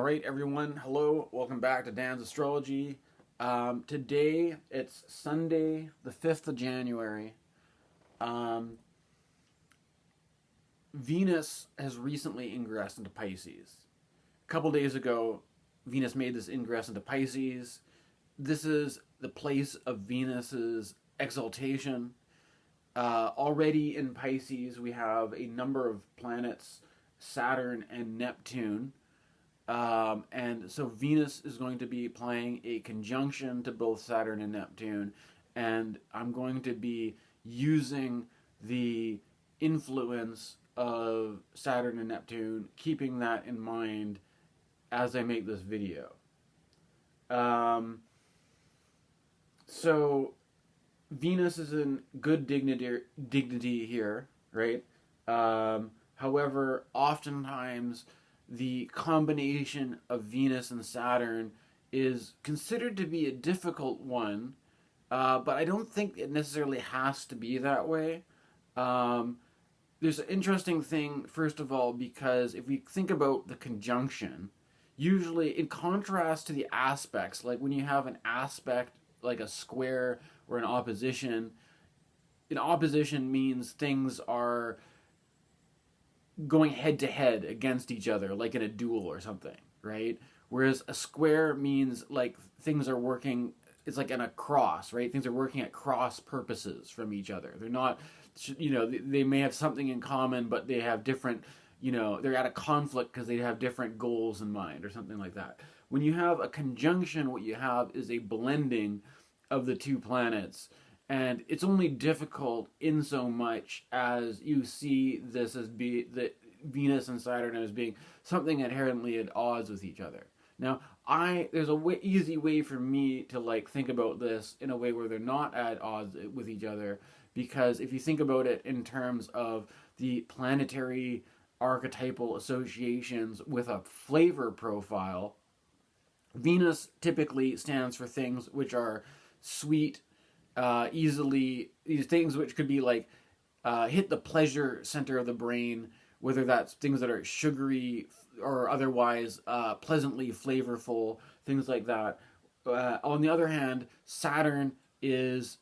Alright everyone, hello, welcome back to Dan's Astrology. Today, it's Sunday, the 5th of January. Venus has recently ingressed into Pisces. A couple days ago, Venus made this ingress into Pisces. This is the place of Venus's exaltation. Already in Pisces, we have a number of planets, Saturn and Neptune. And so Venus is going to be playing a conjunction to both Saturn and Neptune, and I'm going to be using the influence of Saturn and Neptune, keeping that in mind as I make this video. So Venus is in good dignity here, right? However, oftentimes the combination of Venus and Saturn is considered to be a difficult one, but I don't think it necessarily has to be that way. There's an interesting thing, first of all, because if we think about the conjunction, usually in contrast to the aspects, like when you have an aspect like a square or an opposition means things are going head to head against each other, like in a duel or something, right? Whereas a square means like things are working, it's like in a cross, right? Things are working at cross purposes from each other. They're not, they may have something in common, but they have different, they're at a conflict because they have different goals in mind or something like that. When you have a conjunction, what you have is a blending of the two planets. And it's only difficult in so much as you see this as that Venus and Saturn as being something inherently at odds with each other. Now, there's a easy way for me to think about this in a way where they're not at odds with each other, because if you think about it in terms of the planetary archetypal associations with a flavor profile, Venus typically stands for things which are sweet, easily, these things which could be hit the pleasure center of the brain, whether that's things that are sugary or otherwise pleasantly flavorful, things like that. On the other hand, Saturn is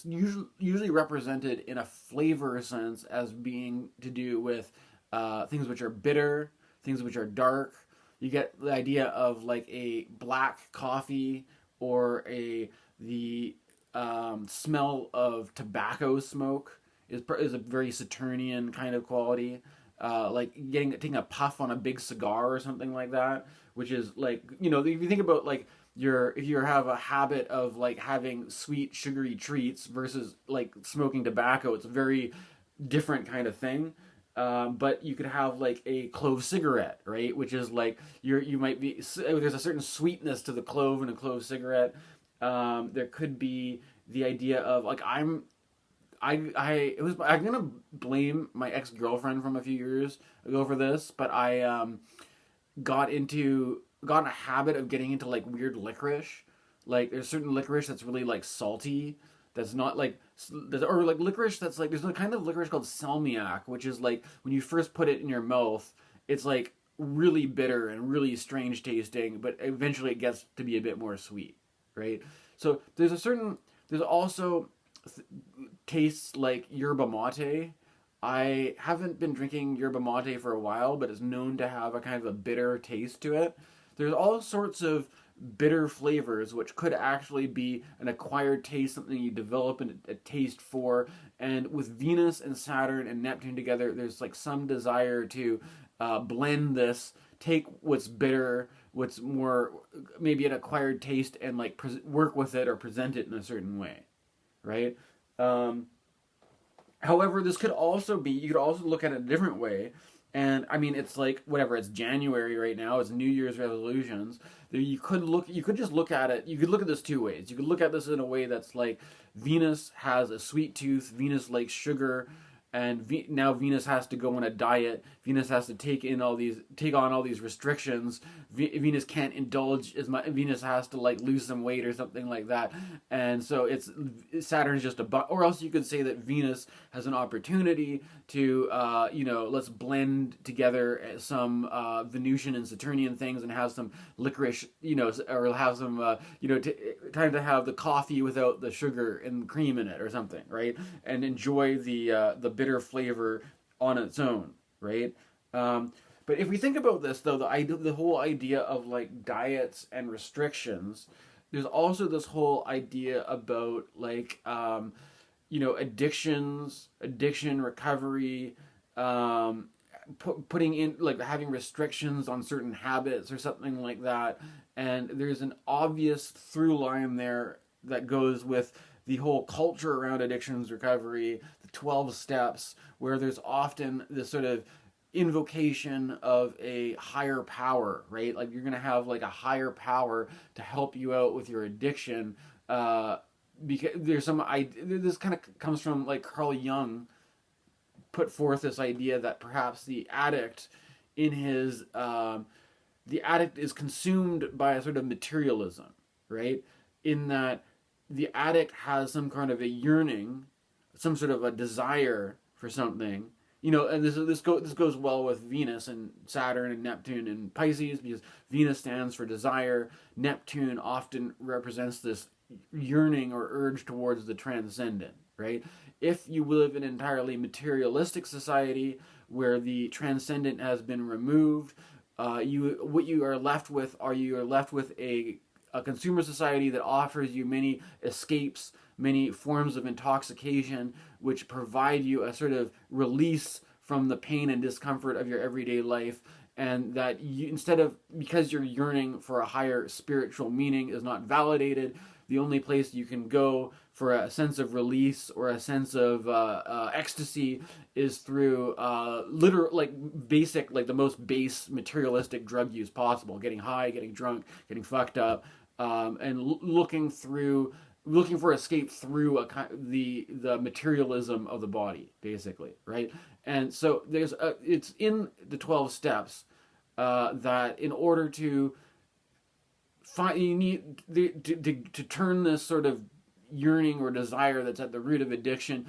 usually represented in a flavor sense as being to do with things which are bitter, things which are dark. You get the idea of like a black coffee or the smell of tobacco smoke is a very Saturnian kind of quality. Like taking a puff on a big cigar or something like that, which is if you think about if you have a habit of having sweet sugary treats versus smoking tobacco, it's a very different kind of thing. But you could have a clove cigarette, right? Which is you might be, there's a certain sweetness to the clove in a clove cigarette. There could be the idea of I'm gonna blame my ex-girlfriend from a few years ago for this, but I got in a habit of getting into weird licorice. There's certain licorice that's really salty, that's not or licorice that's there's a kind of licorice called Salmiak, which is when you first put it in your mouth, it's really bitter and really strange tasting, but eventually it gets to be a bit more sweet, right? So there's also tastes like yerba mate. I haven't been drinking yerba mate for a while, but it's known to have a kind of a bitter taste to it. There's all sorts of bitter flavors, which could actually be an acquired taste, something you develop a taste for. And with Venus and Saturn and Neptune together, there's some desire to blend this, take what's bitter, what's more maybe an acquired taste, and work with it or present it in a certain way, right? However, this could also be, you could also look at it a different way. And I mean, it's whatever, it's January right now, it's New Year's resolutions. You could just look at it, you could look at this two ways. You could look at this in a way that's Venus has a sweet tooth, Venus likes sugar, and now Venus has to go on a diet. Venus has to take on all these restrictions. Venus can't indulge as much. Venus has to like lose some weight or something like that, and so Saturn's just or else you could say that Venus has an opportunity to let's blend together some Venusian and Saturnian things and have some licorice, or have some time to have the coffee without the sugar and cream in it or something, right? And enjoy the bitter flavor on its own, right? But if we think about this, though, the whole idea of like diets and restrictions, there's also this whole idea about like addictions, addiction recovery, putting in like having restrictions on certain habits or something like that. And there's an obvious through line there that goes with the whole culture around addictions recovery, the 12 steps, where there's often this sort of invocation of a higher power, right? Like you're going to have like a higher power to help you out with your addiction. Because there's this kind of comes from like Carl Jung put forth this idea that perhaps the addict is consumed by a sort of materialism, right? In that the addict has some kind of a yearning, some sort of a desire for something, and this goes well with Venus and Saturn and Neptune and Pisces, because Venus stands for desire. Neptune often represents this yearning or urge towards the transcendent, right? If you live in an entirely materialistic society where the transcendent has been removed, you are left with a consumer society that offers you many escapes, many forms of intoxication, which provide you a sort of release from the pain and discomfort of your everyday life. And that because your yearning for a higher spiritual meaning is not validated, the only place you can go for a sense of release or a sense of ecstasy is through the most base materialistic drug use possible: getting high, getting drunk, getting fucked up, and looking for escape through the materialism of the body, basically, right? And so it's in the 12 steps that in order to you need to turn this sort of yearning or desire that's at the root of addiction,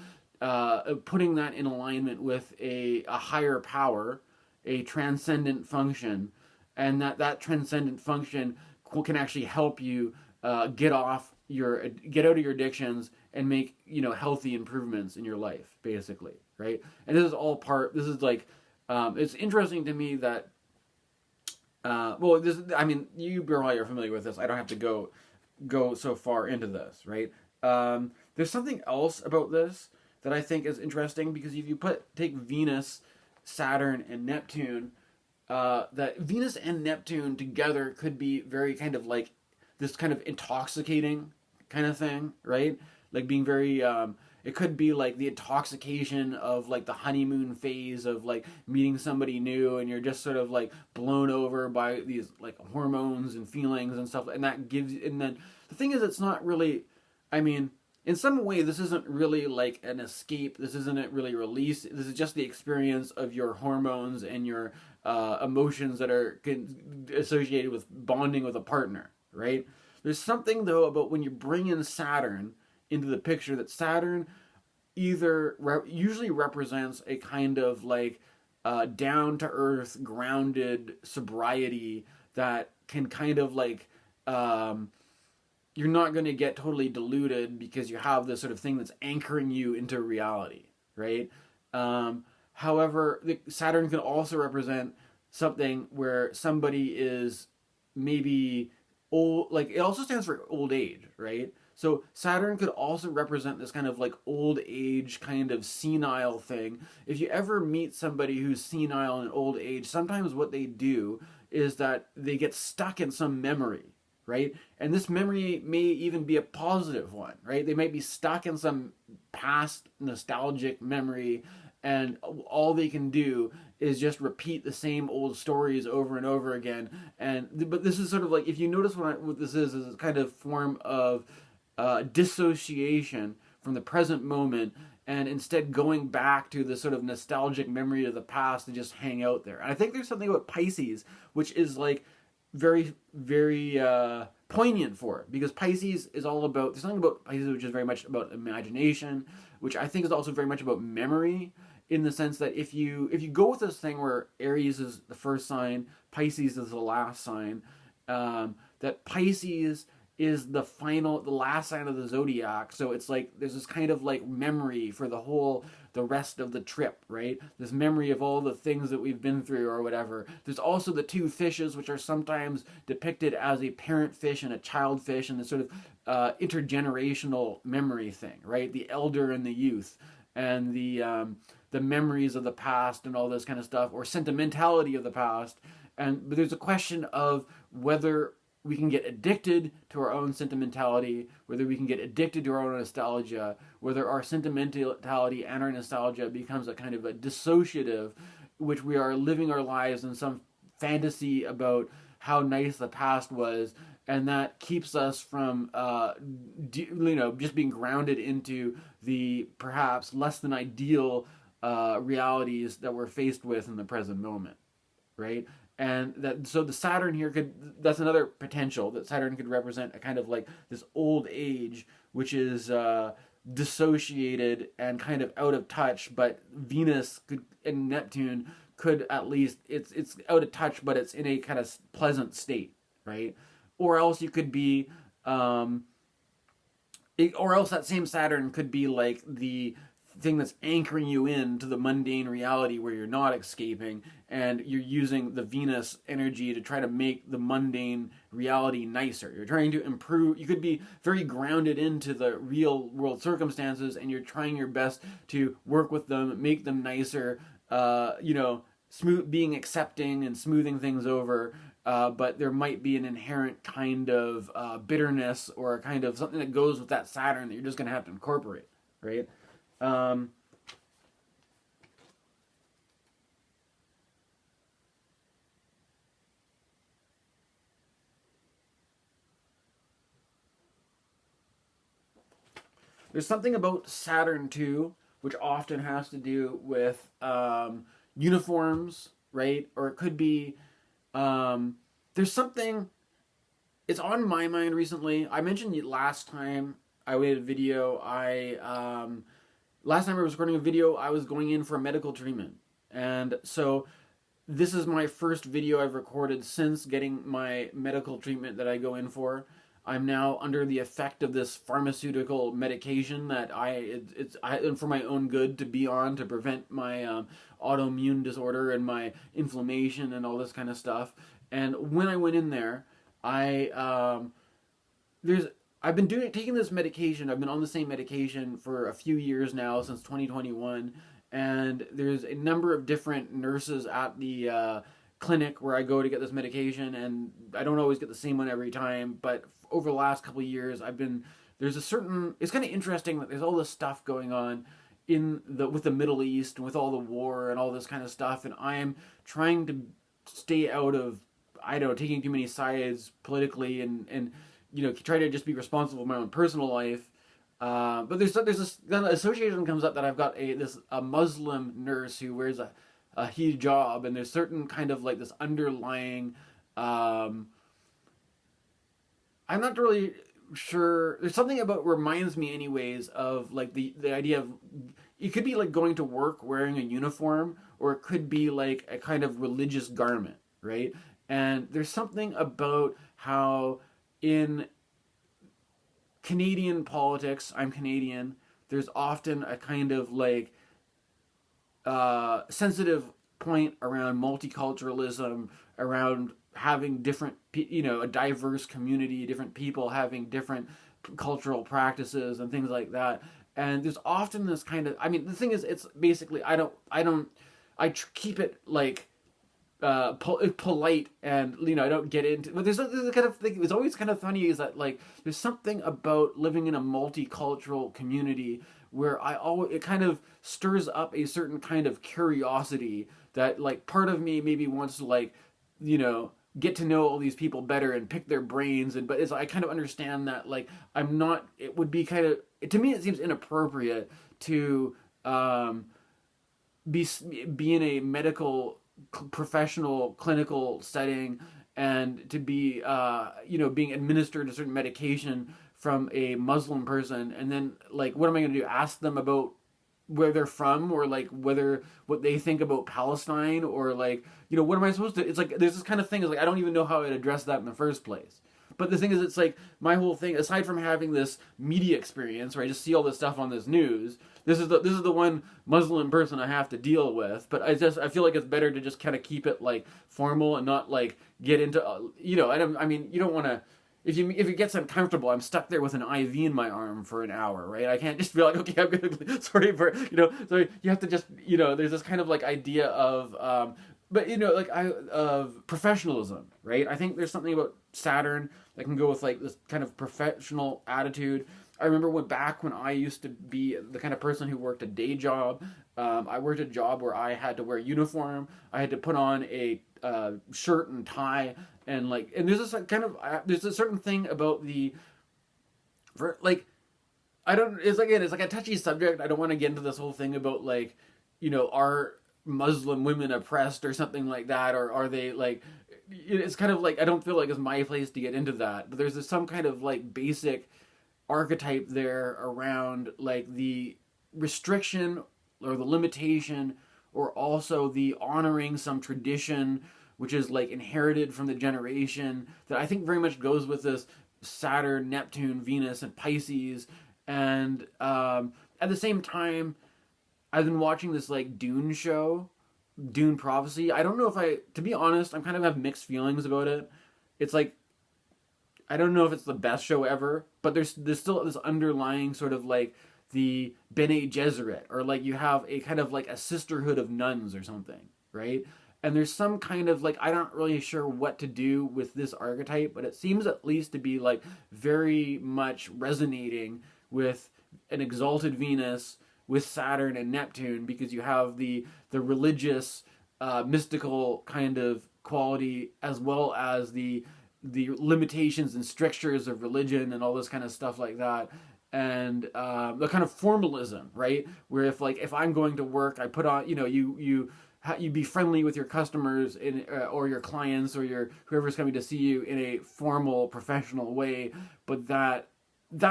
putting that in alignment with a higher power, a transcendent function, and that transcendent function can actually help you get out of your addictions and make healthy improvements in your life, basically, right? And this is like it's interesting to me that you probably are familiar with this. I don't have to go so far into this, right? There's something else about this that I think is interesting, because if you take Venus, Saturn, and Neptune, that Venus and Neptune together could be very kind of like this kind of intoxicating kind of thing, right? Like being very, it could be like the intoxication of like the honeymoon phase of like meeting somebody new, and you're just sort of like blown over by these like hormones and feelings and stuff. And then the thing is, it's not really, in some way, this isn't really like an escape. This isn't really release. This is just the experience of your hormones and your emotions that are associated with bonding with a partner, right? There's something, though, about when you bring in Saturn into the picture, that Saturn usually represents a kind of like down-to-earth, grounded sobriety that can kind of like... you're not going to get totally diluted because you have this sort of thing that's anchoring you into reality, right? However, Saturn can also represent something where somebody is maybe old, like it also stands for old age, right? So Saturn could also represent this kind of like old age, kind of senile thing. If you ever meet somebody who's senile and old age, sometimes what they do is that they get stuck in some memory, right? And this memory may even be a positive one, right? They might be stuck in some past nostalgic memory, and all they can do is just repeat the same old stories over and over again. But this is sort of like, if you notice what this is a kind of form of dissociation from the present moment, and instead going back to the sort of nostalgic memory of the past and just hang out there. And I think there's something about Pisces which is like very, very poignant for it, because Pisces is all about, there's something about Pisces which is very much about imagination, which I think is also very much about memory, in the sense that if you go with this thing where Aries is the first sign, Pisces is the last sign, that Pisces is the last sign of the zodiac. So it's like there's this kind of like memory for the rest of the trip, right? This memory of all the things that we've been through or whatever. There's also the two fishes, which are sometimes depicted as a parent fish and a child fish, and this sort of intergenerational memory thing, right? The elder and the youth, and the memories of the past and all this kind of stuff, or sentimentality of the past. But there's a question of whether we can get addicted to our own sentimentality, whether we can get addicted to our own nostalgia, whether our sentimentality and our nostalgia becomes a kind of a dissociative, which we are living our lives in some fantasy about how nice the past was, and that keeps us from, just being grounded into the perhaps less than ideal realities that we're faced with in the present moment, right? And so the Saturn here that's another potential, that Saturn could represent a kind of like this old age, which is dissociated and kind of out of touch, but Venus and Neptune could, at least, it's out of touch, but it's in a kind of pleasant state, right? Or else you could be, or else that same Saturn could be like the thing that's anchoring you into the mundane reality where you're not escaping, and you're using the Venus energy to try to make the mundane reality nicer. You're trying to improve. You could be very grounded into the real world circumstances, and you're trying your best to work with them, make them nicer, being accepting and smoothing things over. But there might be an inherent kind of bitterness, or a kind of something that goes with that Saturn that you're just going to have to incorporate, right? There's something about Saturn too, which often has to do with uniforms, right? Or it could be, there's something, it's on my mind recently. I mentioned last time I made a video, last time I was recording a video, I was going in for a medical treatment. And so this is my first video I've recorded since getting my medical treatment that I go in for. I'm now under the effect of this pharmaceutical medication that it's for my own good to be on, to prevent my autoimmune disorder and my inflammation and all this kind of stuff. And when I went in there, I've been taking this medication. I've been on the same medication for a few years now, since 2021. And there's a number of different nurses at the clinic where I go to get this medication, and I don't always get the same one every time. But over the last couple of years, it's kind of interesting that there's all this stuff going on with the Middle East, and with all the war and all this kind of stuff. And I am trying to stay out of, taking too many sides politically, and try to just be responsible for my own personal life. But there's this association comes up that I've got a Muslim nurse who wears a hijab, and there's certain kind of like this underlying, I'm not really sure, there's something about, reminds me anyways of like the idea of, it could be like going to work wearing a uniform, or it could be like a kind of religious garment, right? And there's something about how in Canadian politics, I'm Canadian, there's often a kind of like sensitive point around multiculturalism, around having different, a diverse community, different people having different cultural practices and things like that. And there's often this kind of, the thing is, it's basically, I keep it like polite, and I don't get into, but there's a kind of thing, it's always kind of funny, is that like there's something about living in a multicultural community where it kind of stirs up a certain kind of curiosity that, like, part of me maybe wants to, like, get to know all these people better and pick their brains. And but I kind of understand that, like, I'm not. It would be kind of, to me, it seems inappropriate to be in a medical professional clinical setting and to be being administered a certain medication from a Muslim person, and then, like, what am I going to do? Ask them about where they're from, or like what they think about Palestine, or like, what am I supposed to? It's like there's this kind of thing. Is like I don't even know how I'd address that in the first place. But the thing is, it's like my whole thing, aside from having this media experience where I just see all this stuff on this news, this is the one Muslim person I have to deal with. But I feel like it's better to just kind of keep it like formal and not like get into you don't want to. If it gets uncomfortable, I'm stuck there with an IV in my arm for an hour, right? I can't just be like, okay, I'm gonna sorry for So you have to just there's this kind of like idea of of professionalism, right? I think there's something about Saturn that can go with like this kind of professional attitude. I remember back when I used to be the kind of person who worked a day job. I worked a job where I had to wear uniform. I had to put on a shirt and tie, and there's this kind of there's a certain thing about it's like a touchy subject. I don't want to get into this whole thing about like, are Muslim women oppressed or something like that, or are they like? It's kind of like I don't feel like it's my place to get into that, but there's some kind of like basic archetype there around like the restriction or the limitation, or also the honoring some tradition which is like inherited from the generation, that I think very much goes with this Saturn, Neptune, Venus, and Pisces. And at the same time, I've been watching this like Dune show, Dune Prophecy. I don't know to be honest, I'm kind of have mixed feelings about it. It's like, I don't know if it's the best show ever, but there's still this underlying sort of like the Bene Gesserit, or like you have a kind of like a sisterhood of nuns or something, right? And there's some kind of like, I'm not really sure what to do with this archetype, but it seems at least to be like very much resonating with an exalted Venus, with Saturn and Neptune, because you have the religious, mystical kind of quality, as well as the limitations and strictures of religion and all this kind of stuff like that. And the kind of formalism, right? Where if I'm going to work, I put on, you be friendly with your customers or your clients or whoever's coming to see you in a formal, professional way. But that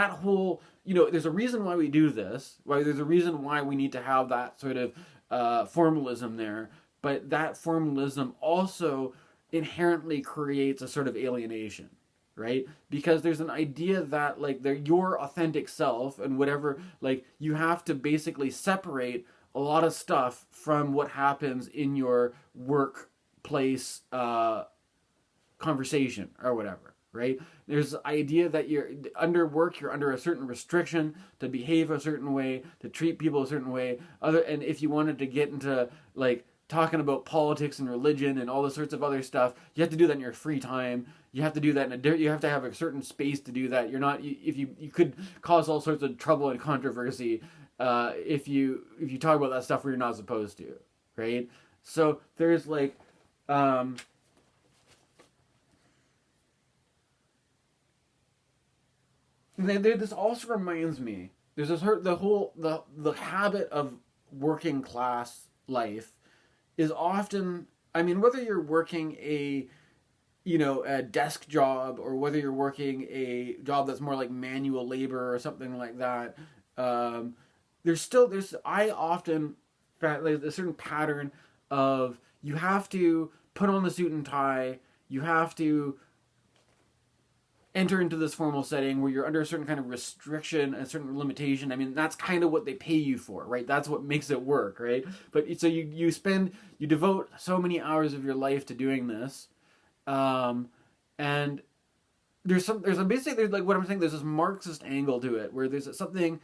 whole, there's a reason why we do this. There's a reason why we need to have that sort of formalism there. But that formalism also inherently creates a sort of alienation, right? Because there's an idea that like your authentic self and whatever, like you have to basically separate a lot of stuff from what happens in your workplace conversation or whatever, right? There's the idea that you're under work, you're under a certain restriction to behave a certain way, to treat people a certain way. And if you wanted to get into like talking about politics and religion and all the sorts of other stuff, you have to do that in your free time. You have to do that you have to have a certain space to do that. If you could cause all sorts of trouble and controversy if you talk about that stuff where you're not supposed to, right? So there's like this also reminds me, there's this the habit of working class life is often, I mean, whether you're working a desk job, or whether you're working a job that's more like manual labor or something like that, I often there's a certain pattern of you have to put on the suit and tie, you have to enter into this formal setting where you're under a certain kind of restriction, a certain limitation. I mean, that's kind of what they pay you for, right? That's what makes it work, right? But so you devote so many hours of your life to doing this, and there's like what I'm saying, there's this Marxist angle to it where there's something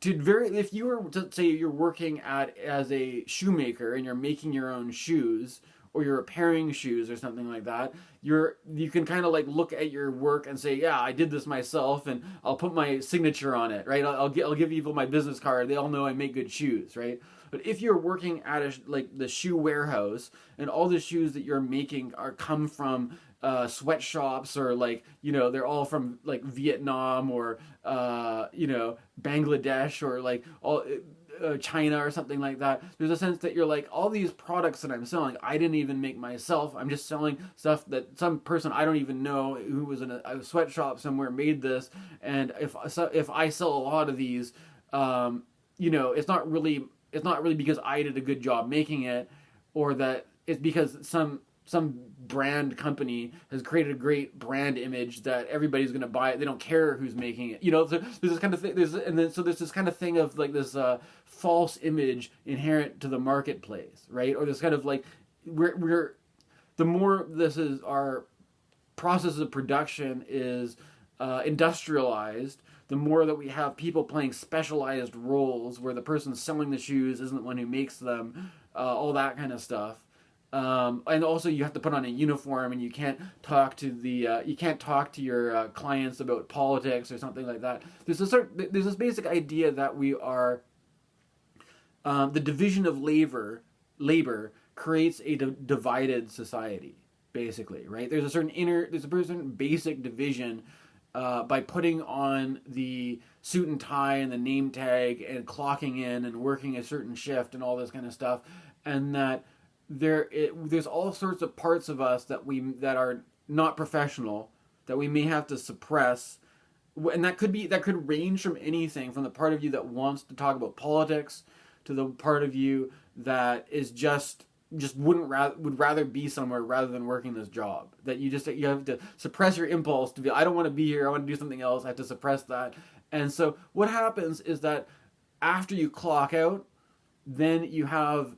if you were to say you're working as a shoemaker and you're making your own shoes, or you're repairing shoes or something like that, you can kind of like look at your work and say, yeah, I did this myself, and I'll put my signature on it, right? I'll give people my business card. They all know I make good shoes, right? But if you're working at like the shoe warehouse, and all the shoes that you're making come from sweatshops, or like, you know, they're all from like Vietnam, or you know, Bangladesh, or like all China or something like that. There's a sense that you're like, all these products that I'm selling, I didn't even make myself. I'm just selling stuff that some person I don't even know who was in a sweatshop somewhere made this. And if I sell a lot of these, you know, it's not really because I did a good job making it, or that it's because some brand company has created a great brand image that everybody's going to buy it. They don't care who's making it. You know, so there's this kind of thing. There's this kind of thing of like this false image inherent to the marketplace, right? Or this kind of like we're the more this is our process of production is industrialized, the more that we have people playing specialized roles where the person selling the shoes isn't the one who makes them, all that kind of stuff. And also you have to put on a uniform, and you can't talk to your clients about politics or something like that. There's this basic idea that we are the division of labor creates a divided society, basically, right? There's a certain basic division by putting on the suit and tie and the name tag and clocking in and working a certain shift and all this kind of stuff, and that there's all sorts of parts of us that are not professional that we may have to suppress, and that could range from anything from the part of you that wants to talk about politics to the part of you that is would rather be somewhere rather than working this job. That you have to suppress your impulse to be, I don't want to be here, I want to do something else, I have to suppress that. And so what happens is that after you clock out, then you have,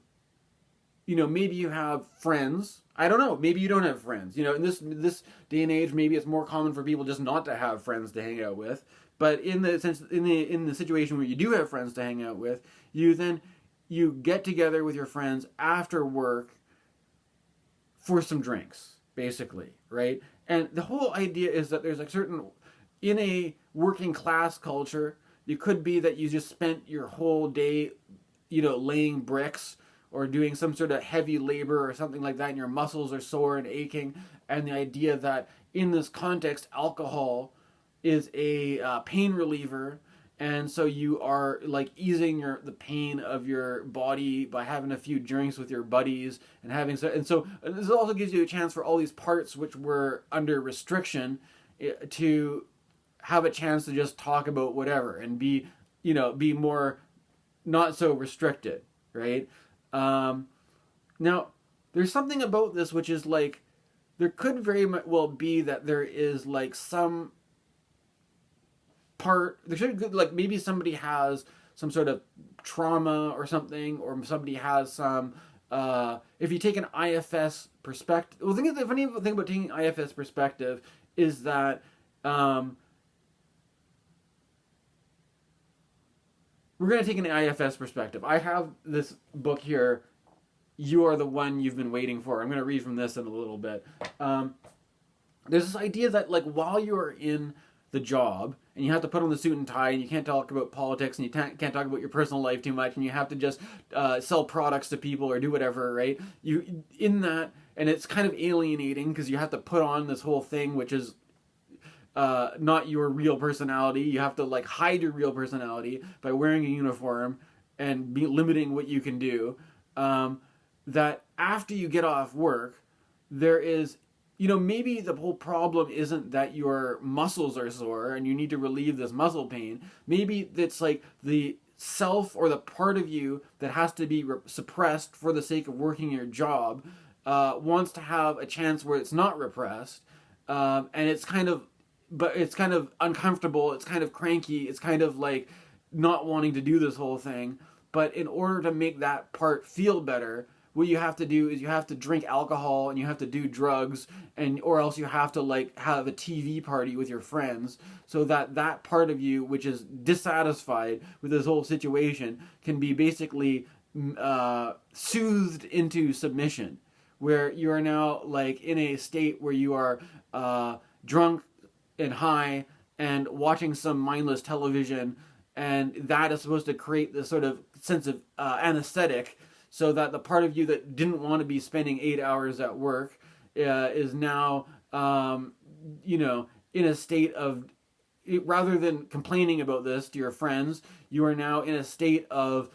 you know, maybe you have friends. I don't know. Maybe you don't have friends. You know, in this day and age, maybe it's more common for people just not to have friends to hang out with. But in the situation where you do have friends to hang out with, you get together with your friends after work for some drinks, basically, right? And the whole idea is that there's in a working class culture, it could be that you just spent your whole day, you know, laying bricks or doing some sort of heavy labor or something like that, and your muscles are sore and aching. And the idea that in this context, alcohol is a pain reliever, and so you are like easing the pain of your body by having a few drinks with your buddies and so this also gives you a chance for all these parts which were under restriction to have a chance to just talk about whatever and be more not so restricted, right? Now, there's something about this which is like, there could very well be that there is like some part, there should, like, maybe somebody has some sort of trauma or something, or somebody has some, if you take an IFS perspective, well, the funny thing about taking IFS perspective is that, we're going to take an IFS perspective. I have this book here, You Are the One You've Been Waiting For. I'm going to read from this in a little bit. There's this idea that, like, while you're in the job, and you have to put on the suit and tie, and you can't talk about politics, and you can't talk about your personal life too much, and you have to just sell products to people or do whatever, right? And it's kind of alienating, because you have to put on this whole thing, which is not your real personality. You have to like hide your real personality by wearing a uniform and be limiting what you can do. That after you get off work, there is, maybe the whole problem isn't that your muscles are sore and you need to relieve this muscle pain. Maybe it's like the self or the part of you that has to be suppressed for the sake of working your job wants to have a chance where it's not repressed, and it's kind of uncomfortable, it's kind of cranky, it's kind of like not wanting to do this whole thing. But in order to make that part feel better, what you have to do is you have to drink alcohol and you have to do drugs, or else you have to like have a TV party with your friends, so that part of you which is dissatisfied with this whole situation can be basically soothed into submission, where you are now like in a state where you are drunk and high and watching some mindless television and that is supposed to create this sort of sense of anesthetic, so that the part of you that didn't want to be spending 8 hours at work is now, in a state of, rather than complaining about this to your friends, you are now in a state of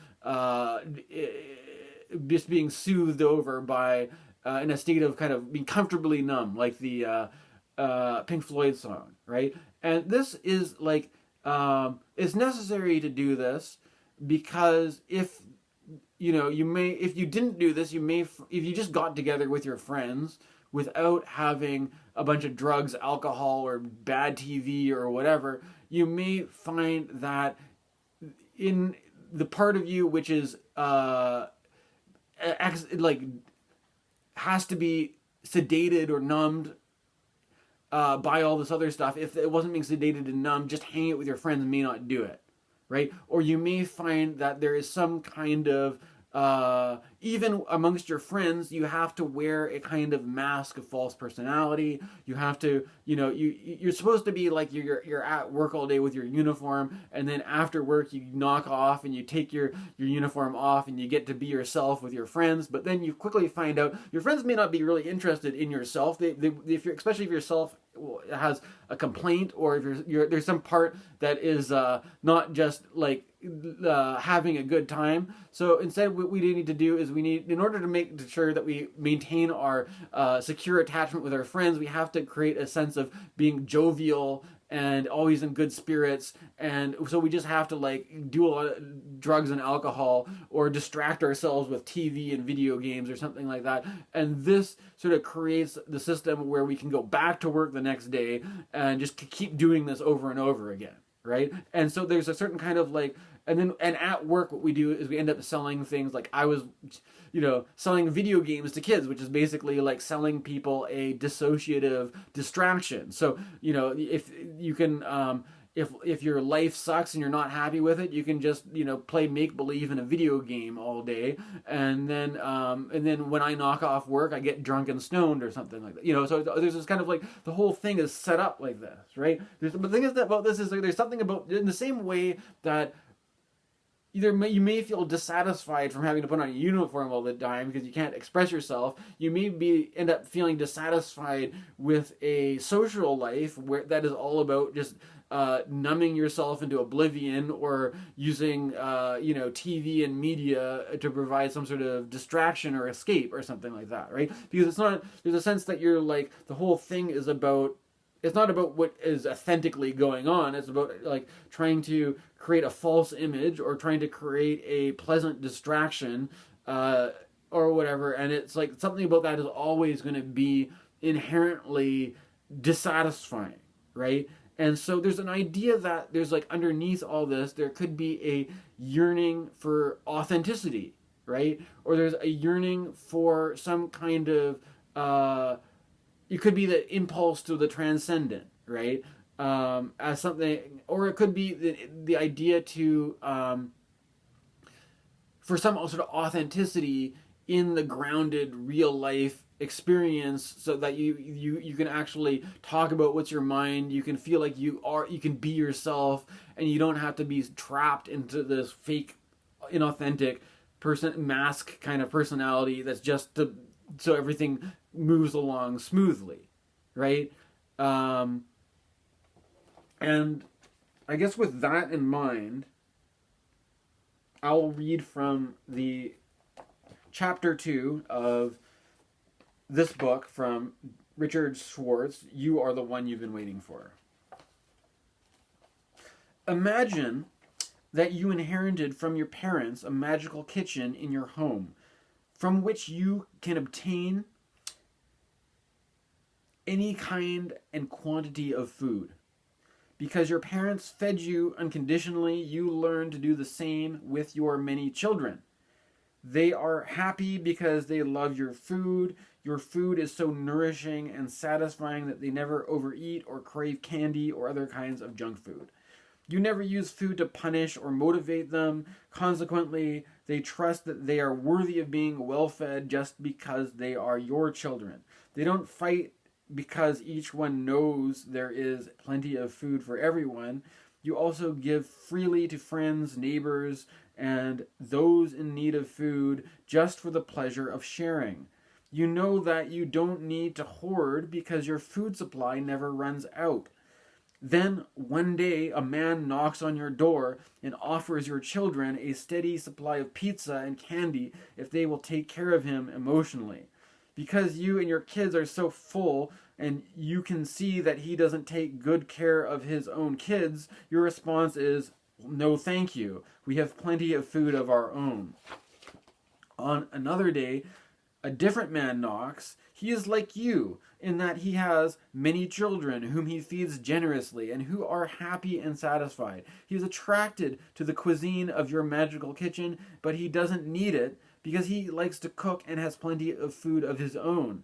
just being soothed over by, in a state of kind of being comfortably numb, like the Pink Floyd song, right? And this is like, it's necessary to do this, because if you didn't do this, if you just got together with your friends without having a bunch of drugs, alcohol, or bad TV or whatever, you may find that in the part of you which is has to be sedated or numbed by all this other stuff. If it wasn't being sedated and numbed, just hanging out with your friends may not do it, right? Or you may find that there is some kind of even amongst your friends, you have to wear a kind of mask of false personality. You have to, you're supposed to be like you're at work all day with your uniform, and then after work you knock off and you take your uniform off and you get to be yourself with your friends. But then you quickly find out your friends may not be really interested in yourself. Especially if yourself has a complaint, or if there's some part that is not just like having a good time. So instead, what we need to do is in order to make sure that we maintain our secure attachment with our friends, we have to create a sense of being jovial and always in good spirits. And so we just have to like do a lot of drugs and alcohol, or distract ourselves with TV and video games or something like that. And this sort of creates the system where we can go back to work the next day and just keep doing this over and over again, right? And so there's a certain kind of like, and at work, what we do is we end up selling things like, I was, selling video games to kids, which is basically like selling people a dissociative distraction. So, if you can, if your life sucks and you're not happy with it, you can just, play make-believe in a video game all day. And then when I knock off work, I get drunk and stoned or something like that. So there's this kind of like, the whole thing is set up like this, right? But the thing is that about this is like, there's something about, in the same way that you may feel dissatisfied from having to put on a uniform all the time because you can't express yourself. You may end up feeling dissatisfied with a social life where that is all about just numbing yourself into oblivion, or using TV and media to provide some sort of distraction or escape or something like that, right? Because it's not, there's a sense that you're like, the whole thing is about, it's not about what is authentically going on. It's about like trying to create a false image, or trying to create a pleasant distraction, or whatever. And it's like something about that is always going to be inherently dissatisfying, right? And so there's an idea that there's like underneath all this, there could be a yearning for authenticity, right? Or there's a yearning for some kind of, it could be the impulse to the transcendent, right? As something, or it could be the idea to, for some sort of authenticity in the grounded real life experience, so that you can actually talk about what's your mind. You can feel like you can be yourself, and you don't have to be trapped into this fake, inauthentic mask kind of personality that's just so everything moves along smoothly, right? And I guess with that in mind, I'll read from the chapter 2 of this book from Richard Schwartz, You Are the One You've Been Waiting For. Imagine that you inherited from your parents a magical kitchen in your home, from which you can obtain any kind and quantity of food. Because your parents fed you unconditionally, you learn to do the same with your many children. They are happy because they love your food. Your food is so nourishing and satisfying that they never overeat or crave candy or other kinds of junk food. You never use food to punish or motivate them. Consequently, they trust that they are worthy of being well-fed just because they are your children. They don't fight because each one knows there is plenty of food for everyone. You also give freely to friends, neighbors, and those in need of food just for the pleasure of sharing. You know that you don't need to hoard because your food supply never runs out. Then one day a man knocks on your door and offers your children a steady supply of pizza and candy if they will take care of him emotionally. Because you and your kids are so full and you can see that he doesn't take good care of his own kids, your response is, no thank you. We have plenty of food of our own. On another day, a different man knocks. He is like you, in that he has many children whom he feeds generously and who are happy and satisfied. He is attracted to the cuisine of your magical kitchen, but he doesn't need it because he likes to cook and has plenty of food of his own.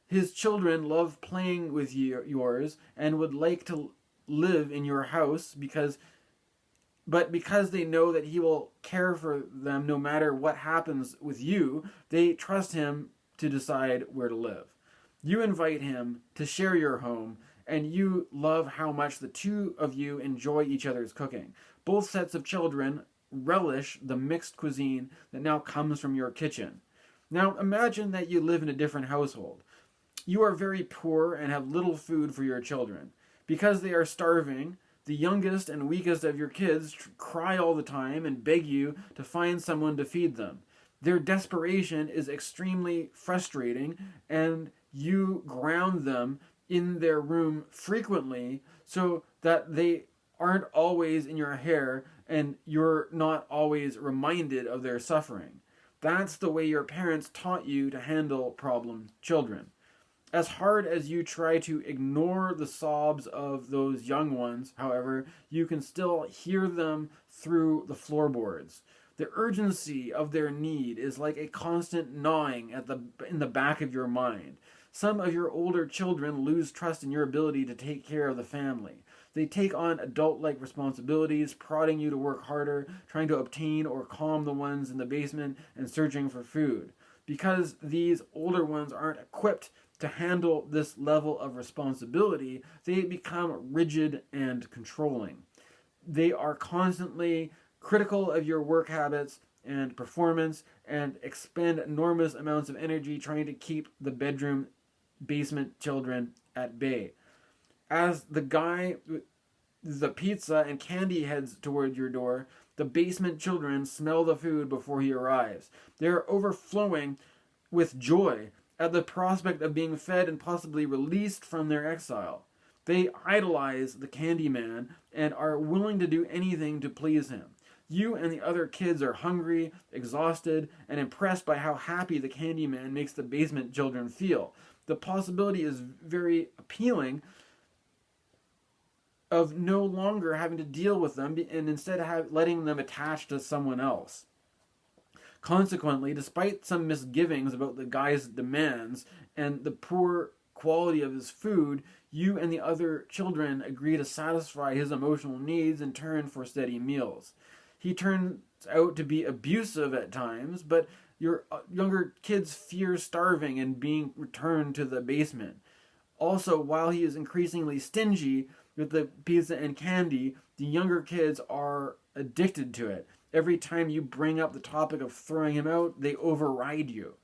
His children love playing with yours and would like to live in your house because they know that he will care for them no matter what happens with you, they trust him to decide where to live. You invite him to share your home, and you love how much the two of you enjoy each other's cooking. Both sets of children relish the mixed cuisine that now comes from your kitchen. Now imagine that you live in a different household. You are very poor and have little food for your children. Because they are starving, the youngest and weakest of your kids cry all the time and beg you to find someone to feed them. Their desperation is extremely frustrating, and you ground them in their room frequently so that they aren't always in your hair and you're not always reminded of their suffering. That's the way your parents taught you to handle problem children. As hard as you try to ignore the sobs of those young ones, however, you can still hear them through the floorboards. The urgency of their need is like a constant gnawing in the back of your mind. Some of your older children lose trust in your ability to take care of the family. They take on adult-like responsibilities, prodding you to work harder, trying to obtain or calm the ones in the basement, and searching for food. Because these older ones aren't equipped to handle this level of responsibility, they become rigid and controlling. They are constantly critical of your work habits and performance and expend enormous amounts of energy trying to keep the basement children at bay. As the guy with the pizza and candy heads toward your door, the basement children smell the food before he arrives. They are overflowing with joy at the prospect of being fed and possibly released from their exile. They idolize the candy man and are willing to do anything to please him. You and the other kids are hungry, exhausted, and impressed by how happy the candy man makes the basement children feel. The possibility is very appealing of no longer having to deal with them and instead letting them attach to someone else. Consequently, despite some misgivings about the guy's demands and the poor quality of his food, you and the other children agree to satisfy his emotional needs in turn for steady meals. He turns out to be abusive at times, but your younger kids fear starving and being returned to the basement. Also, while he is increasingly stingy with the pizza and candy, the younger kids are addicted to it. Every time you bring up the topic of throwing him out, they override you.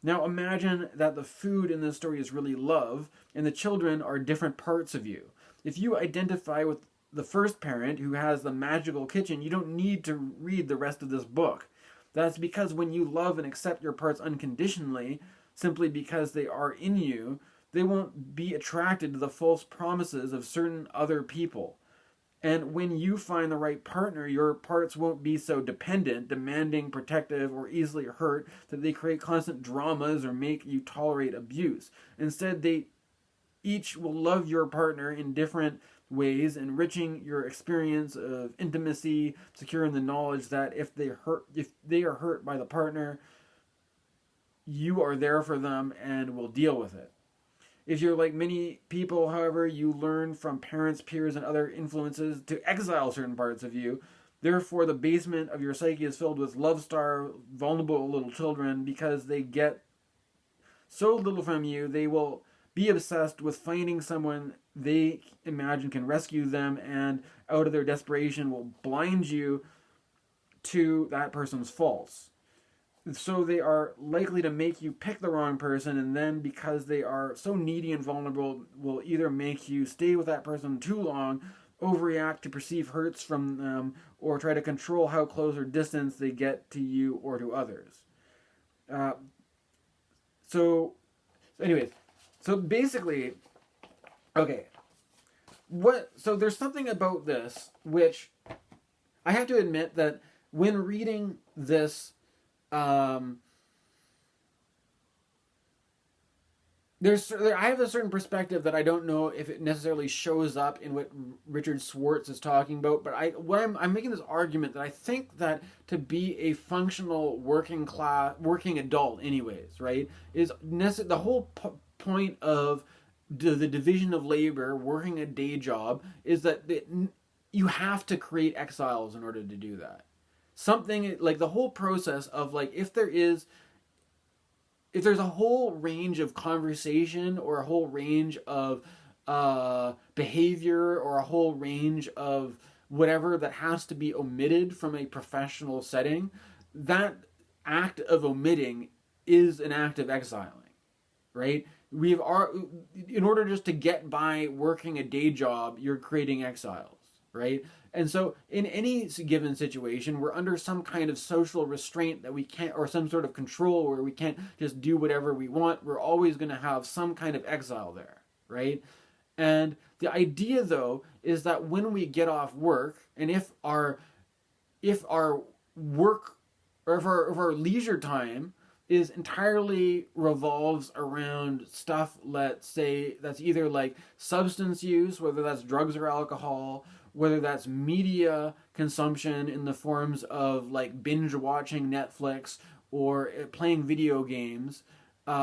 Now imagine that the food in this story is really love, and the children are different parts of you. If you identify with the first parent who has the magical kitchen, you don't need to read the rest of this book. That's because when you love and accept your parts unconditionally, simply because they are in you, they won't be attracted to the false promises of certain other people. And when you find the right partner, your parts won't be so dependent, demanding, protective, or easily hurt that they create constant dramas or make you tolerate abuse. Instead, they each will love your partner in different ways, enriching your experience of intimacy, secure in the knowledge that if they are hurt by the partner, you are there for them and will deal with it. If you're like many people, however, you learn from parents, peers, and other influences to exile certain parts of you. Therefore, the basement of your psyche is filled with love-starved, vulnerable little children because they get so little from you, they will be obsessed with finding someone they imagine can rescue them, and out of their desperation will blind you to that person's faults. So they are likely to make you pick the wrong person, and then because they are so needy and vulnerable, will either make you stay with that person too long, overreact to perceived hurts from them, or try to control how close or distance they get to you or to others. So basically, okay. So there's something about this which I have to admit that when reading this, I have a certain perspective that I don't know if it necessarily shows up in what Richard Schwartz is talking about, but I'm making this argument that I think that to be a functional working adult anyways, right, is the whole point of the division of labor, working a day job, is that you have to create exiles in order to do that. Something like the whole process of like, if there's a whole range of conversation or a whole range of behavior or a whole range of whatever that has to be omitted from a professional setting, that act of omitting is an act of exiling, right? In order just to get by working a day job, you're creating exiles, right? And so in any given situation, we're under some kind of social restraint that we can't, or some sort of control where we can't just do whatever we want. We're always going to have some kind of exile there, right? And the idea, though, is that when we get off work, and if our work, or if our leisure time is entirely revolves around stuff, let's say, that's either like substance use, whether that's drugs or alcohol, whether that's media consumption in the forms of like binge watching Netflix or playing video games, these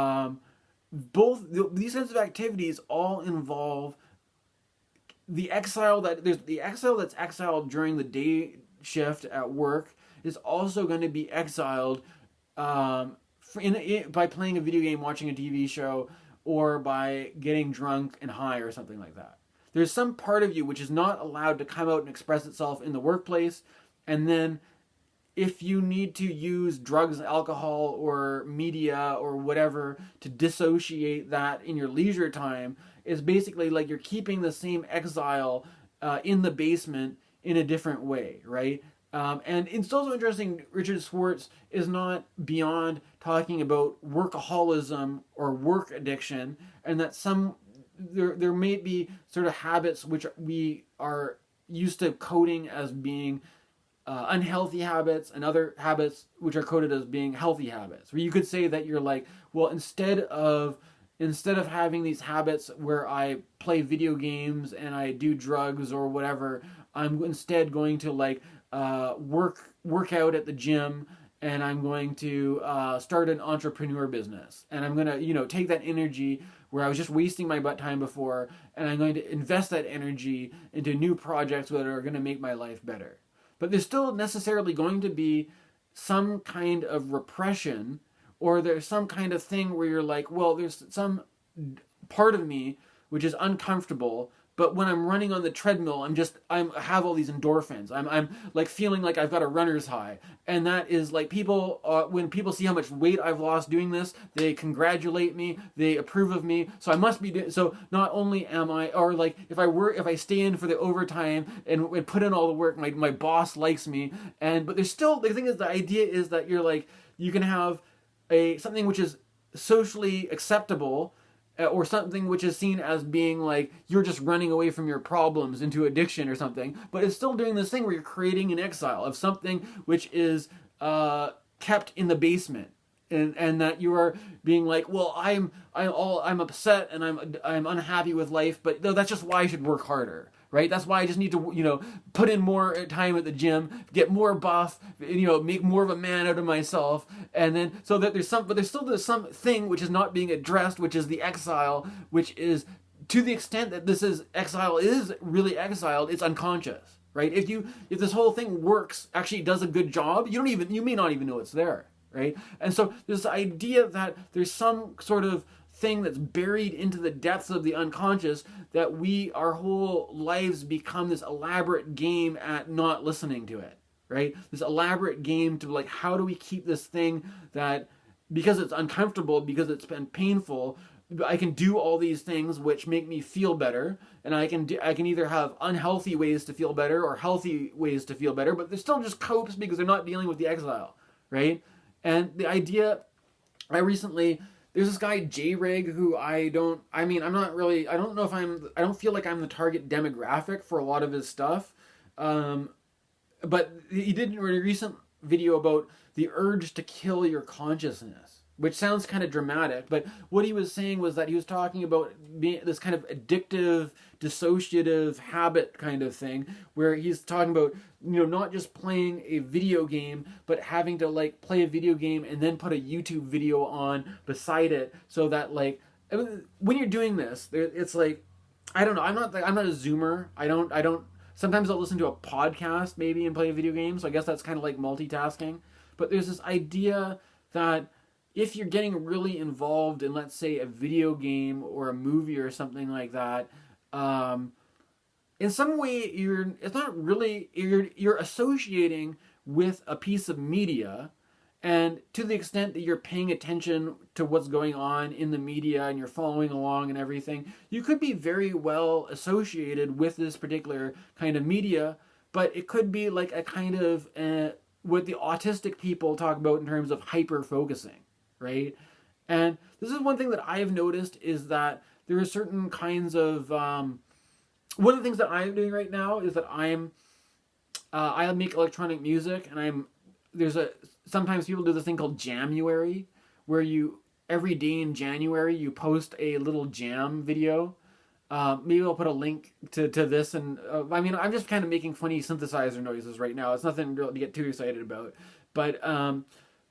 kinds of activities all involve the exile that's exiled during the day shift at work is also going to be exiled by playing a video game, watching a TV show, or by getting drunk and high or something like that. There's some part of you which is not allowed to come out and express itself in the workplace, and then if you need to use drugs, alcohol, or media, or whatever to dissociate that in your leisure time, is basically like you're keeping the same exile in the basement in a different way, right? And it's also interesting, Richard Schwartz is not beyond talking about workaholism or work addiction, and that there may be sort of habits which we are used to coding as being unhealthy habits, and other habits which are coded as being healthy habits. Where you could say that you're like, well, instead of having these habits where I play video games and I do drugs or whatever, I'm instead going to like work out at the gym, and I'm going to start an entrepreneur business, and I'm going to take that energy where I was just wasting my butt time before, and I'm going to invest that energy into new projects that are going to make my life better. But there's still necessarily going to be some kind of repression, or there's some kind of thing where you're like, well, there's some part of me which is uncomfortable, but when I'm running on the treadmill, I have all these endorphins. I'm like feeling like I've got a runner's high. And that is like when people see how much weight I've lost doing this, they congratulate me, they approve of me. So I must be so not only am I, or like if I stay in for the overtime and put in all the work, my boss likes me. But there's still, the thing is, the idea is that you're like, you can have something which is socially acceptable, or something which is seen as being like you're just running away from your problems into addiction or something, but it's still doing this thing where you're creating an exile of something which is kept in the basement, and that you are being like, well, I'm upset and I'm unhappy with life, but no, that's just why I should work harder. Right? That's why I just need to, put in more time at the gym, get more buff, make more of a man out of myself. And then, so that there's something which is not being addressed, which is the exile, which is, to the extent that exile is really exiled, it's unconscious, right? If this whole thing actually does a good job, you may not even know it's there, right? And so there's the idea that there's some sort of thing that's buried into the depths of the unconscious, that our whole lives become this elaborate game at not listening to it, right? This elaborate game to like, how do we keep this thing that, because it's uncomfortable, because it's been painful, I can do all these things which make me feel better, and I can either have unhealthy ways to feel better or healthy ways to feel better, but they're still just copes because they're not dealing with the exile, right? And the idea, there's this guy J-Rig who I don't feel like I'm the target demographic for a lot of his stuff, but he did a recent video about the urge to kill your consciousness, which sounds kind of dramatic, but what he was saying was that he was talking about being this kind of addictive, dissociative habit kind of thing, where he's talking about, not just playing a video game, but having to like play a video game and then put a YouTube video on beside it, so that like, when you're doing this, it's like, I don't know, I'm not a zoomer. I don't, sometimes I'll listen to a podcast maybe and play a video game, so I guess that's kind of like multitasking, but there's this idea that if you're getting really involved in, let's say, a video game or a movie or something like that, in some way you're associating with a piece of media, and to the extent that you're paying attention to what's going on in the media and you're following along and everything, you could be very well associated with this particular kind of media, but it could be like a kind of what the autistic people talk about in terms of hyper-focusing. Right? And this is one thing that I've noticed, is that there are certain kinds of, one of the things that I'm doing right now is that I make electronic music, and sometimes people do this thing called January, where every day in January you post a little jam video. Maybe I'll put a link to this, and I'm just kind of making funny synthesizer noises right now. It's nothing real to get too excited about, but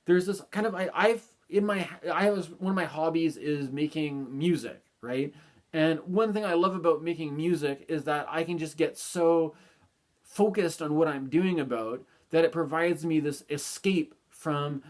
there's this kind of, one of my hobbies is making music, right? And one thing I love about making music is that I can just get so focused on what I'm doing about that it provides me this escape from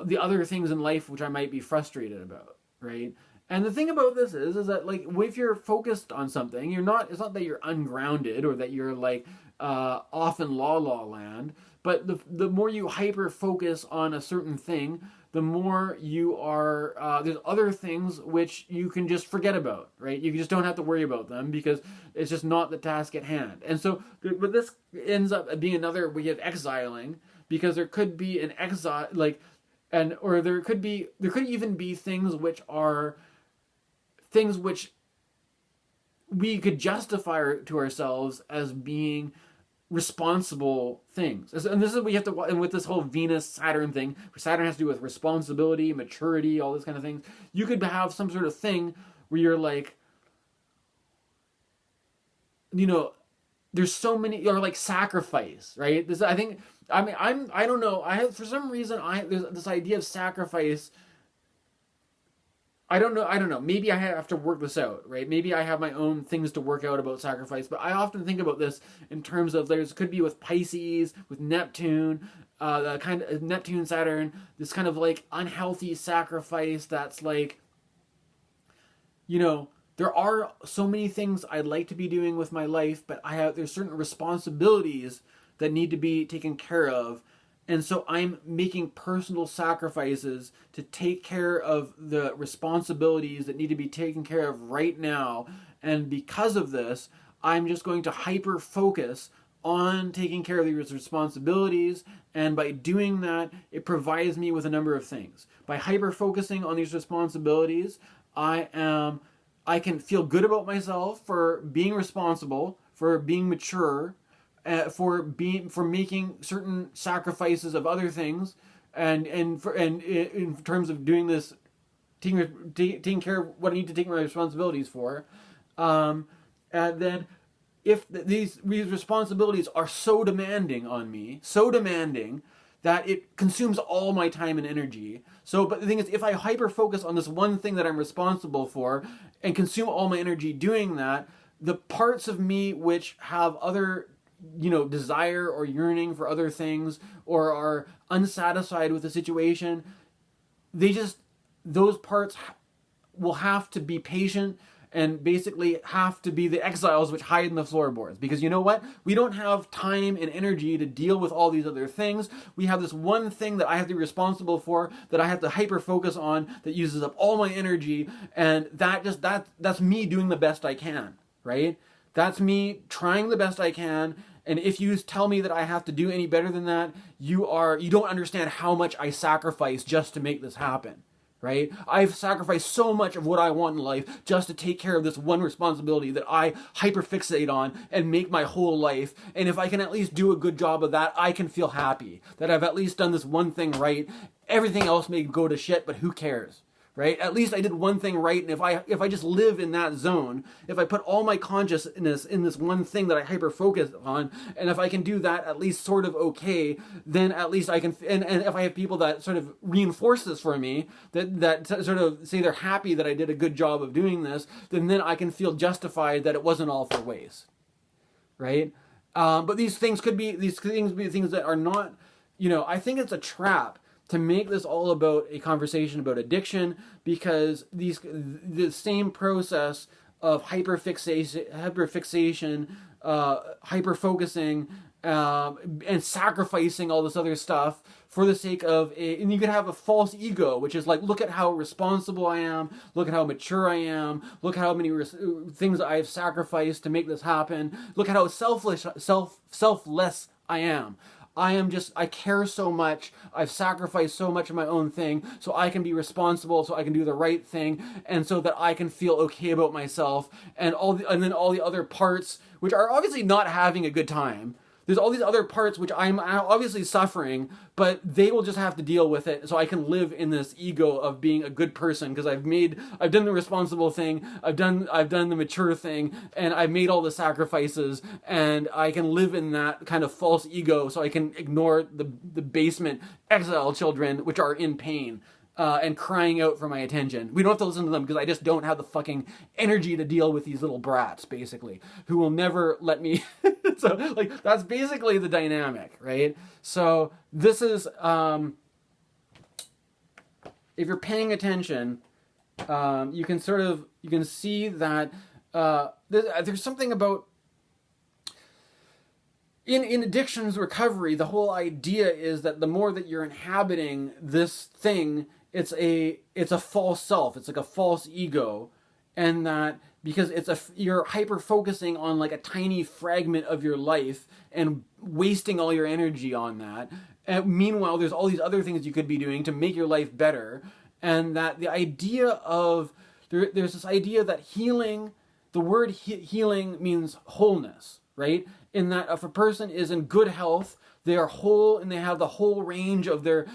the other things in life which I might be frustrated about, right? And the thing about this is that like, if you're focused on something, it's not that you're ungrounded or that you're like off in la land, but the more you hyper focus on a certain thing, the more you are, there's other things which you can just forget about, right? You just don't have to worry about them because it's just not the task at hand. And so, but this ends up being another way of exiling, because there could be an exile, there could even be things which are things which we could justify to ourselves as being responsible things. And this is what you have to, and with this whole Venus-Saturn thing, Saturn has to do with responsibility, maturity, all this kind of things. You could have some sort of thing where you're like, there's so many, or like sacrifice, right? I don't know. For some reason, there's this idea of sacrifice. I don't know. Maybe I have to work this out, right? Maybe I have my own things to work out about sacrifice, but I often think about this in terms of, could be with Pisces, with Neptune, the kind of Neptune, Saturn, this kind of like unhealthy sacrifice that's like, there are so many things I'd like to be doing with my life, but there's certain responsibilities that need to be taken care of. And so I'm making personal sacrifices to take care of the responsibilities that need to be taken care of right now. And because of this, I'm just going to hyper focus on taking care of these responsibilities. And by doing that, it provides me with a number of things. By hyper focusing on these responsibilities, I can feel good about myself for being responsible, for being mature, for making certain sacrifices of other things, and in terms of doing this, taking care of what I need to take my responsibilities for, and then if these responsibilities are so demanding on me, that it consumes all my time and energy. But the thing is, if I hyper focus on this one thing that I'm responsible for and consume all my energy doing that, the parts of me which have other desire or yearning for other things, or are unsatisfied with the situation, those parts will have to be patient and basically have to be the exiles which hide in the floorboards. Because you know what? We don't have time and energy to deal with all these other things. We have this one thing that I have to be responsible for, that I have to hyper focus on, that uses up all my energy, and that's me doing the best I can, right? That's me trying the best I can. And if you tell me that I have to do any better than that, you don't understand how much I sacrifice just to make this happen. Right? I've sacrificed so much of what I want in life just to take care of this one responsibility that I hyperfixate on and make my whole life. And if I can at least do a good job of that, I can feel happy that I've at least done this one thing right. Everything else may go to shit, but who cares? Right? At least I did one thing right, and if I just live in that zone, if I put all my consciousness in this one thing that I hyper focus on, and if I can do that at least sort of okay, then at least I can. And if I have people that sort of reinforce this for me, that sort of say they're happy that I did a good job of doing this, then I can feel justified that it wasn't all for waste, right? But these things could be things that are not. I think it's a trap to make this all about a conversation about addiction, because the same process of hyperfixation, hyperfocusing, and sacrificing all this other stuff for the sake of and you could have a false ego, which is like, look at how responsible I am, look at how mature I am, look at how many things I've sacrificed to make this happen, look at how selfless I am. I care so much, I've sacrificed so much of my own thing, so I can be responsible, so I can do the right thing, and so that I can feel okay about myself, and then all the other parts, which are obviously not having a good time. There's all these other parts which I'm obviously suffering, but they will just have to deal with it, so I can live in this ego of being a good person, because I've done the responsible thing, I've done the mature thing, and I've made all the sacrifices, and I can live in that kind of false ego, so I can ignore the basement exile children which are in pain. And crying out for my attention. We don't have to listen to them because I just don't have the fucking energy to deal with these little brats, basically, who will never let me. So, like, that's basically the dynamic, right? So this is, if you're paying attention, you can see that there's something about in addictions recovery. The whole idea is that the more that you're inhabiting this thing, it's a false self. It's like a false ego, and that because you're hyper focusing on like a tiny fragment of your life and wasting all your energy on that. And meanwhile, there's all these other things you could be doing to make your life better, and that the idea of there's this idea that healing. The word healing means wholeness, right? In that if a person is in good health, they are whole and they have the whole range of their,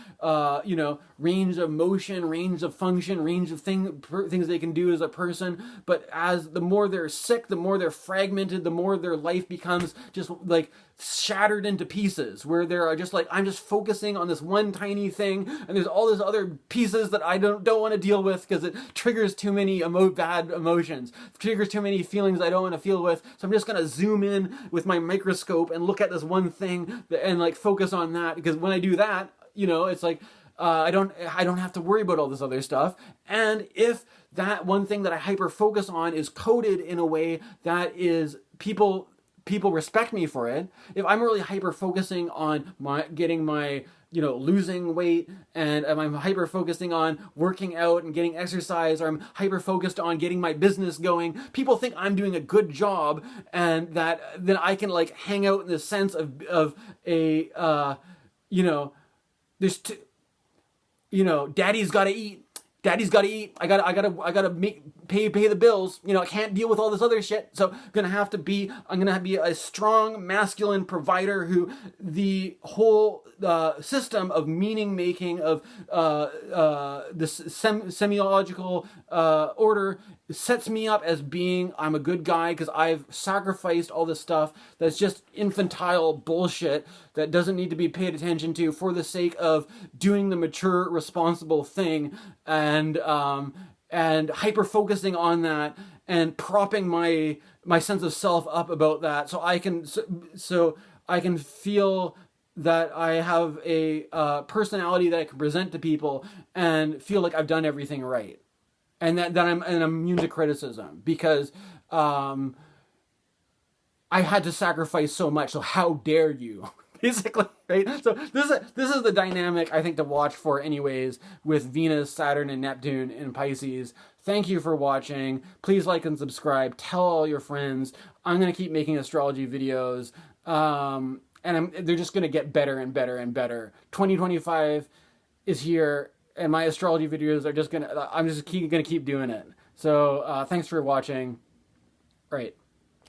range of motion, range of function, range of things they can do as a person. But as the more they're sick, the more they're fragmented, the more their life becomes just like shattered into pieces, where they're just like, I'm just focusing on this one tiny thing, and there's all these other pieces that I don't want to deal with because it triggers too many bad emotions, triggers too many feelings I don't want to feel with. So I'm just going to zoom in with my microscope and look at this one thing and like focus on that, because when I do that, it's like I don't have to worry about all this other stuff. And if that one thing that I hyper focus on is coded in a way that is people respect me for it, if I'm really hyper focusing on getting my losing weight, and I'm hyper focusing on working out and getting exercise, or I'm hyper focused on getting my business going, people think I'm doing a good job, and that then I can like hang out in the sense of a there's daddy's got to eat. Daddy's got to eat. I gotta pay the bills. I can't deal with all this other shit. So I'm gonna be a strong masculine provider who the whole system of meaning making of this semiological order sets me up as being, I'm a good guy because I've sacrificed all this stuff that's just infantile bullshit that doesn't need to be paid attention to for the sake of doing the mature, responsible thing, and hyper focusing on that and propping my sense of self up about that, so I can feel that I have a personality that I can present to people and feel like I've done everything right. and that I'm immune to criticism because I had to sacrifice so much. So how dare you? Basically, right? So this is the dynamic I think to watch for anyways with Venus, Saturn, and Neptune in Pisces. Thank you for watching. Please like and subscribe. Tell all your friends. I'm going to keep making astrology videos. And they're just going to get better and better and better. 2025 is here, and my astrology videos are just going to, I'm just going to keep doing it. So thanks for watching. All right.